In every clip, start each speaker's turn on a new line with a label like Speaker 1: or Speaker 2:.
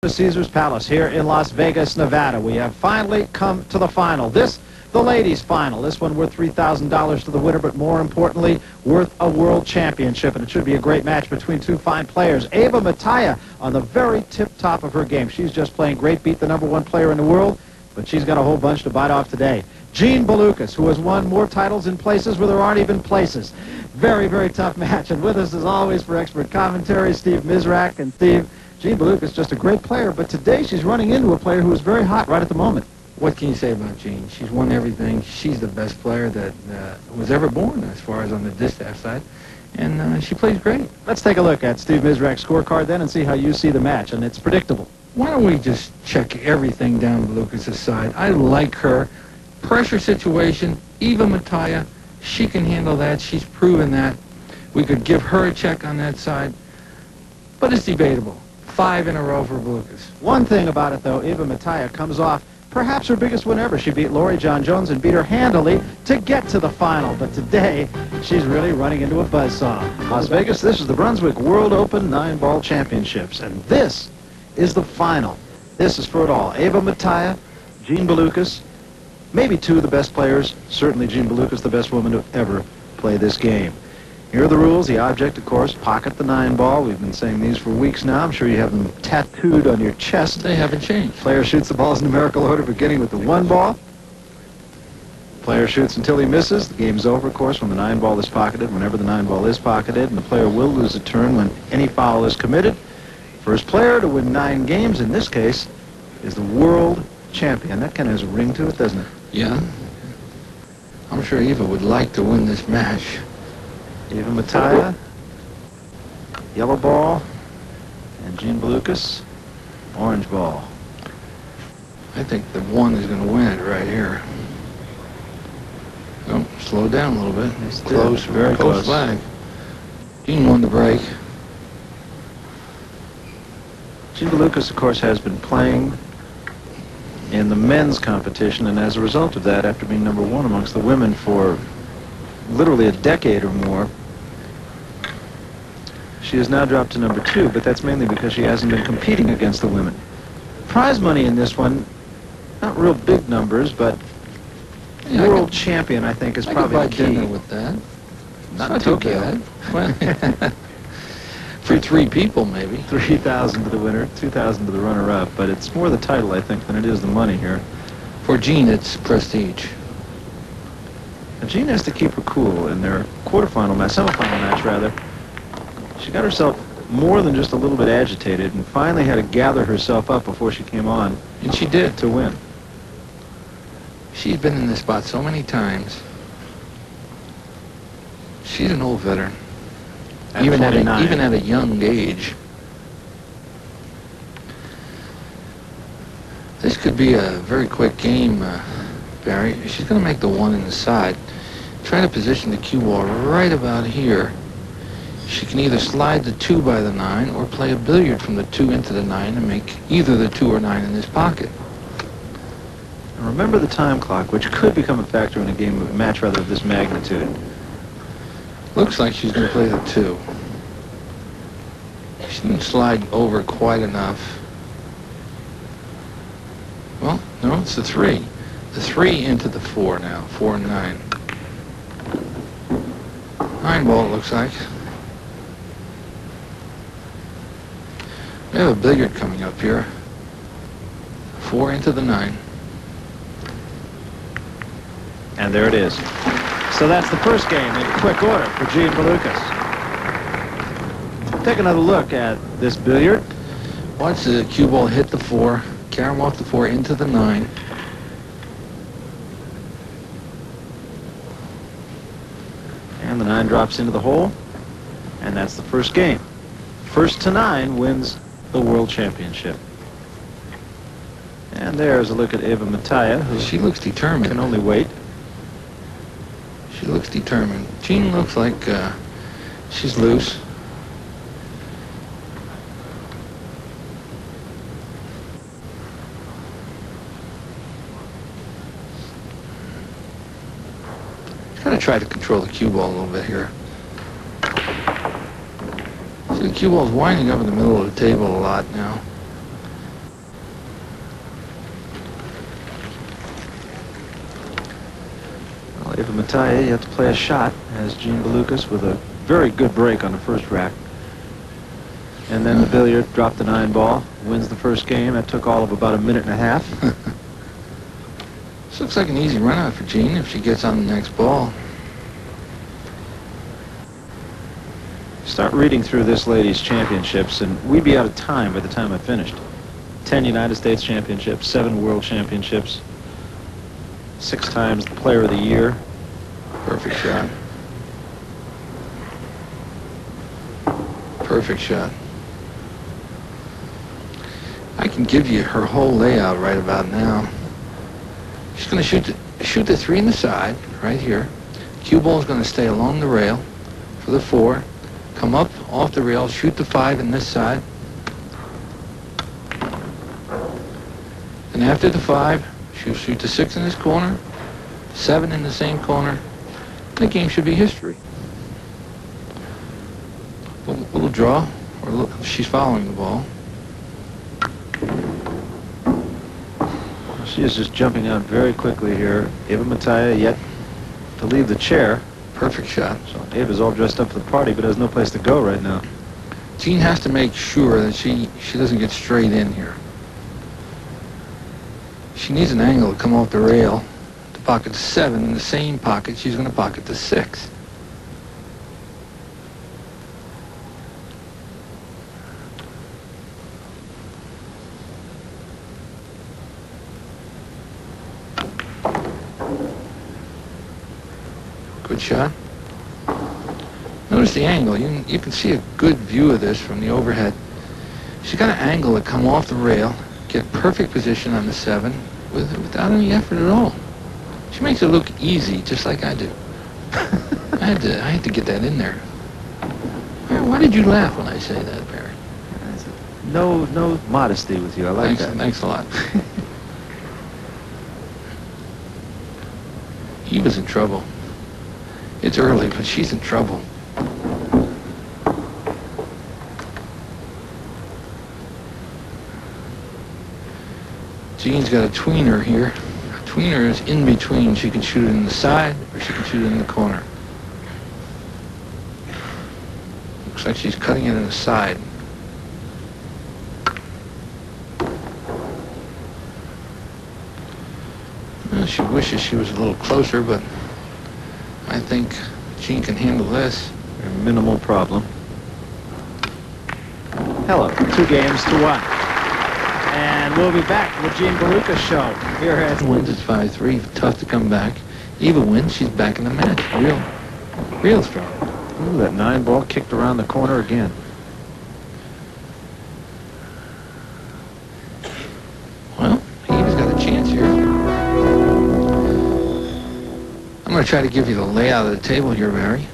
Speaker 1: Caesars Palace here in Las Vegas, Nevada. We have finally come to the final. This, the ladies' final. This one worth $3,000 to the winner, but more importantly, worth a world championship. And it should be a great match between two fine players. Ava Mataya on the very tip-top of her game. She's just playing great, beat the #1 player in the world, but she's got a whole bunch to bite off today. Balukas, who has won more titles in places where there aren't even places. Very, very tough match. And with us, as always, for expert commentary, Steve Mizrak. And Steve, Balukas is just a great player, but today she's running into a player who is very hot right at the moment.
Speaker 2: What can you say about Jean? She's won everything. She's the best player that was ever born as far as on the distaff side, and she plays great.
Speaker 1: Let's take a look at Steve Mizrak's scorecard then and see how you see the match, and it's predictable.
Speaker 2: Why don't we just check everything down Balukas' side? I like her. Pressure situation, Eva Mataya, she can handle that. She's proven that. We could give her a check on that side, but it's debatable. 5 in a row for Balukas.
Speaker 1: One thing about it, though, Eva Mataya comes off perhaps her biggest win ever. She beat Lori John Jones and beat her handily to get to the final. But today, she's really running into a buzzsaw. Las Vegas, this is the Brunswick World Open 9-Ball Championships. And this is the final. This is for it all. Ava Mataya, Balukas, maybe two of the best players. Certainly Balukas, the best woman to ever play this game. Here are the rules. The object, of course, pocket the 9-ball. We've been saying these for weeks now. I'm sure you have them tattooed on your chest.
Speaker 2: They haven't changed.
Speaker 1: Player shoots the balls in numerical order, beginning with the 1 ball. Player shoots until he misses. The game's over, of course, when the 9-ball is pocketed, whenever the 9-ball is pocketed, and the player will lose a turn when any foul is committed. First player to win 9 games, in this case, is the world champion. That kind of has a ring to it, doesn't it?
Speaker 2: Yeah. I'm sure Eva would like to win this match.
Speaker 1: Eva Mataya, yellow ball, and Balukas, orange ball.
Speaker 2: I think the 1 is going to win it right here. Oh, slow down a little bit.
Speaker 1: It's close, very close.
Speaker 2: Flag. Jean won the break.
Speaker 1: Balukas, of course, has been playing in the men's competition, and as a result of that, after being #1 amongst the women for literally a decade or more, she has now dropped to #2, but that's mainly because she hasn't been competing against the women. Prize money in this one, not real big numbers, but
Speaker 2: yeah,
Speaker 1: world champion, I think, is probably the key.
Speaker 2: Dinner with that.
Speaker 1: Not in Tokyo.
Speaker 2: Well, for 3 people, maybe.
Speaker 1: 3,000 to the winner, 2,000 to the runner-up, but it's more the title, I think, than it is the money here.
Speaker 2: For Jean, it's prestige.
Speaker 1: And Jean has to keep her cool in their semifinal match, rather. She got herself more than just a little bit agitated and finally had to gather herself up before she came on.
Speaker 2: And she did.
Speaker 1: To win.
Speaker 2: She's been in this spot so many times. She's an old veteran. Even at a young age. This could be a very quick game, Barry. She's going to make the 1 in the side. Try to position the cue ball right about here. She can either slide the 2 by the 9 or play a billiard from the 2 into the 9 and make either the 2 or 9 in this pocket.
Speaker 1: And remember the time clock, which could become a factor in a match rather of this magnitude.
Speaker 2: Looks like she's going to play the 2. She didn't slide over quite enough. Well, no, it's the 3. The 3 into the 4 now. 4 and 9. 9 ball, it looks like. We have a billiard coming up here. 4 into the 9.
Speaker 1: And there it is. So that's the first game in quick order for Balukas. Take another look at this billiard.
Speaker 2: Watch the cue ball hit the 4, carom off the 4 into the 9.
Speaker 1: And the 9 drops into the hole. And that's the first game. First to 9 wins the World Championship. And there's a look at Eva Mataya, who
Speaker 2: she looks determined.
Speaker 1: Can only wait.
Speaker 2: She looks determined. Jean looks like she's loose. She's going to try to control the cue ball a little bit here. See, the cue ball's winding up in the middle of the table a lot now.
Speaker 1: Eva Mataya, you have to play a shot, as Jean Balukas with a very good break on the first rack. And then the billiard dropped the 9 ball, wins the first game. That took all of about a minute and a half.
Speaker 2: This looks like an easy run out for Jean if she gets on the next ball.
Speaker 1: Start reading through this ladies' championships, and we'd be out of time by the time I finished. 10 United States championships, 7 world championships, 6 times the player of the year.
Speaker 2: Perfect shot. Perfect shot. I can give you her whole layout right about now. She's going to shoot the 3 in the side, right here. Cue ball is going to stay along the rail for the 4. Come up off the rail, shoot the 5 in this side. And after the 5, she'll shoot the 6 in this corner, 7 in the same corner. The game should be history. Little draw, or she's following the ball.
Speaker 1: She is just jumping out very quickly here. Eva Mataya yet to leave the chair.
Speaker 2: Perfect shot.
Speaker 1: So Eva's all dressed up for the party, but has no place to go right now.
Speaker 2: Jean has to make sure that she doesn't get straight in here. She needs an angle to come off the rail to pocket the 7. In the same pocket, she's going to pocket the 6. Good shot. Notice the angle. You can see a good view of this from the overhead. She's got an angle to come off the rail, get perfect position on the 7 without any effort at all. She makes it look easy, just like I do. I had to get that in there. Why did you laugh when I say that, Barry?
Speaker 1: No modesty with you. I like that.
Speaker 2: Thanks a lot. Eva's in trouble. It's early, but she's in trouble. Jean's got a tweener here. A tweener is in between. She can shoot it in the side, or she can shoot it in the corner. Looks like she's cutting it in the side. Well, she wishes she was a little closer, but I think Jean can handle this.
Speaker 1: A minimal problem. Hello, 2 games to 1. And we'll be back with Jean Balukas show here at
Speaker 2: Wins at 5-3. Tough to come back. Eva wins. She's back in the match. Real strong.
Speaker 1: Ooh, that 9 ball kicked around the corner again.
Speaker 2: Well, Eva's got a chance here. I'm going to try to give you the layout of the table here, Barry.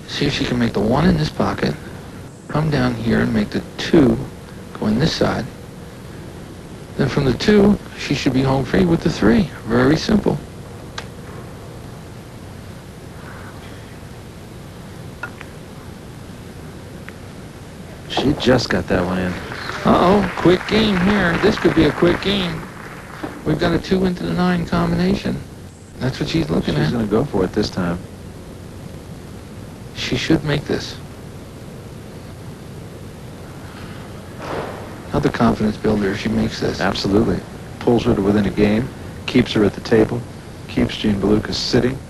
Speaker 2: See if she can make the 1 in this pocket. Come down here and make the 2 go in this side. Then from the 2, she should be home free with the 3. Very simple.
Speaker 1: She just got that one in.
Speaker 2: Uh-oh, quick game here. This could be a quick game. We've got a 2 into the 9 combination. That's what she's looking at.
Speaker 1: She's going to go for it this time.
Speaker 2: She should make this. Another confidence builder if she makes this.
Speaker 1: Absolutely. Pulls her to within a game, keeps her at the table, keeps Jean Balukas sitting.